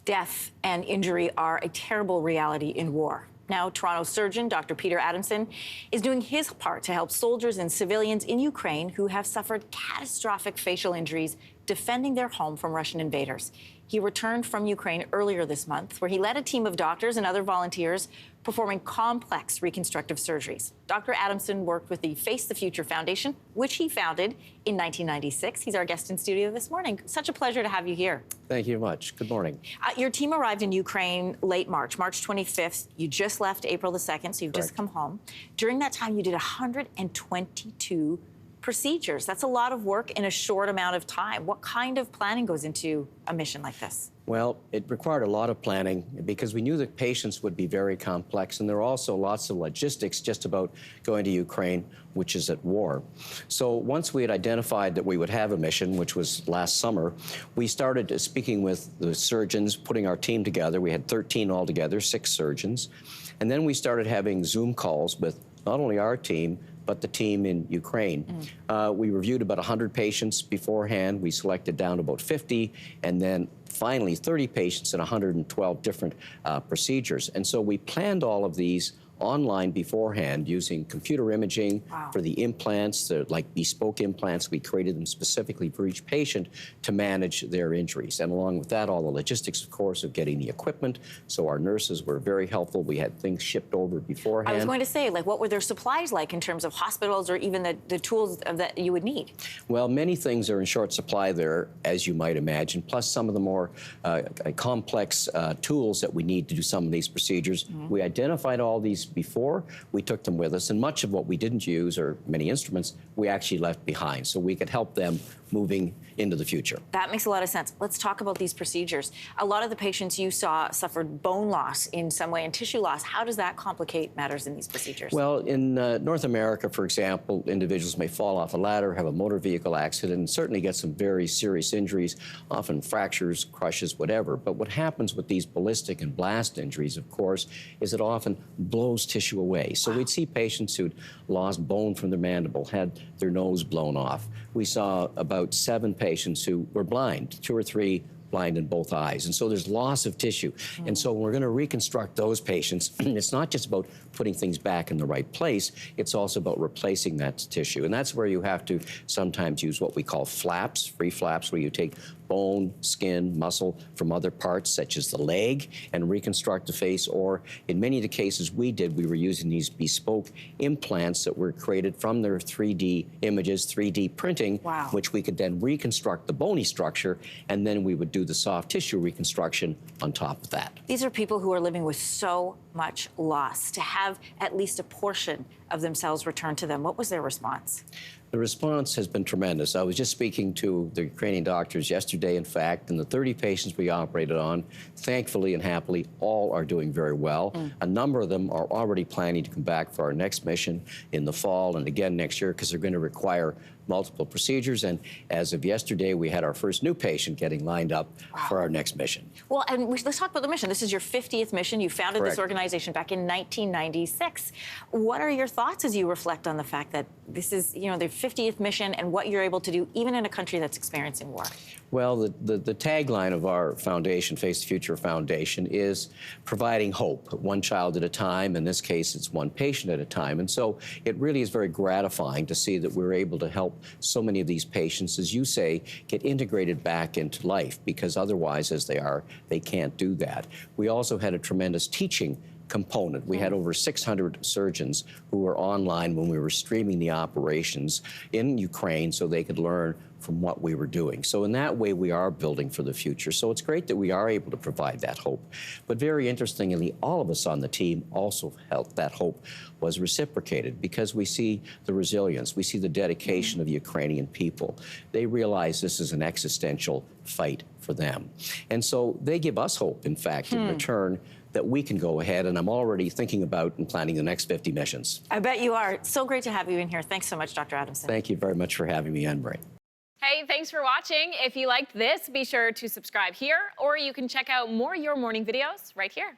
Death and injury are a terrible reality in war. Now, Toronto surgeon Dr. Peter Adamson is doing his part to help soldiers and civilians in Ukraine who have suffered catastrophic facial injuries defending their home from Russian invaders. He returned from Ukraine earlier this month, where he led a team of doctors and other volunteers performing complex reconstructive surgeries. Dr. Adamson worked with the Face the Future Foundation, which he founded in 1996. He's our guest in studio this morning. Such a pleasure to have you here. Thank you much. Good morning. Your team arrived in Ukraine late March 25th. You just left April the 2nd, so you've just come home. During that time, you did 122 procedures. That's a lot of work in a short amount of time. What kind of planning goes into a mission like this? Well, it required a lot of planning because we knew that patients would be very complex, and there are also lots of logistics just about going to Ukraine, which is at war. So once we had identified that we would have a mission, which was last summer, we started speaking with the surgeons, putting our team together. We had 13 altogether, 6 surgeons. And then we started having Zoom calls with not only our team, but the team in Ukraine. We reviewed about 100 patients beforehand. We selected down to about 50, and then finally 30 patients and 112 different procedures. And so we planned all of these online beforehand using computer imaging for the implants, like bespoke implants. We created them specifically for each patient to manage their injuries. And along with that, all the logistics, of course, of getting the equipment. So our nurses were very helpful. We had things shipped over beforehand. I was going to say, like, what were their supplies like in terms of hospitals or even the tools that you would need? Well, many things are in short supply there, as you might imagine, plus some of the more complex tools that we need to do some of these procedures. We identified all these before, we took them with us, and much of what we didn't use, or many instruments, we actually left behind, so we could help them moving into the future. That makes a lot of sense. Let's talk about these procedures. A lot of the patients you saw suffered bone loss in some way and tissue loss. How does that complicate matters in these procedures? Well, in North America, for example, individuals may fall off a ladder, have a motor vehicle accident, and certainly get some very serious injuries, often fractures, crushes, whatever. But what happens with these ballistic and blast injuries, of course, is it often blows tissue away. So we'd see patients who'd lost bone from their mandible, had their nose blown off. We saw about 7 patients who were blind, 2 or 3 blind in both eyes. And so there's loss of tissue. And so when we're going to reconstruct those patients, it's not just about putting things back in the right place, it's also about replacing that tissue. And that's where you have to sometimes use what we call flaps, free flaps, where you take bone, skin, muscle from other parts, such as the leg, and reconstruct the face. Or in many of the cases we did, we were using these bespoke implants that were created from their 3D images, 3D printing, which we could then reconstruct the bony structure, and then we would do the soft tissue reconstruction on top of that. These are people who are living with so much loss. To have at least a portion of themselves returned to them, what was their response? The response has been tremendous. I was just speaking to the Ukrainian doctors yesterday, in fact, and the 30 patients we operated on, thankfully and happily, all are doing very well. A number of them are already planning to come back for our next mission in the fall and again next year, because they're going to require multiple procedures. And as of yesterday, we had our first new patient getting lined up for our next mission. Well, and let's talk about the mission. This is your 50th mission. You founded this organization back in 1996. What are your thoughts as you reflect on the fact that this is, you know, their 50th mission and what you're able to do even in a country that's experiencing war? Well, the tagline of our foundation, Face the Future Foundation, is providing hope, one child at a time. In this case, it's one patient at a time. And so it really is very gratifying to see that we're able to help so many of these patients, as you say, get integrated back into life, because otherwise, as they are, they can't do that. We also had a tremendous teaching component. We had over 600 surgeons who were online when we were streaming the operations in Ukraine so they could learn from what we were doing. So in that way, we are building for the future. So it's great that we are able to provide that hope. But very interestingly, all of us on the team also felt that hope was reciprocated, because we see the resilience, we see the dedication of the Ukrainian people. They realize this is an existential fight for them. And so they give us hope, in fact, in return, that we can go ahead, and I'm already thinking about and planning the next 50 missions. I bet you are. So great to have you in here. Thanks so much, Dr. Adamson. Thank you very much for having me, Anne-Marie. Hey, thanks for watching. If you liked this, be sure to subscribe here, or you can check out more Your Morning videos right here.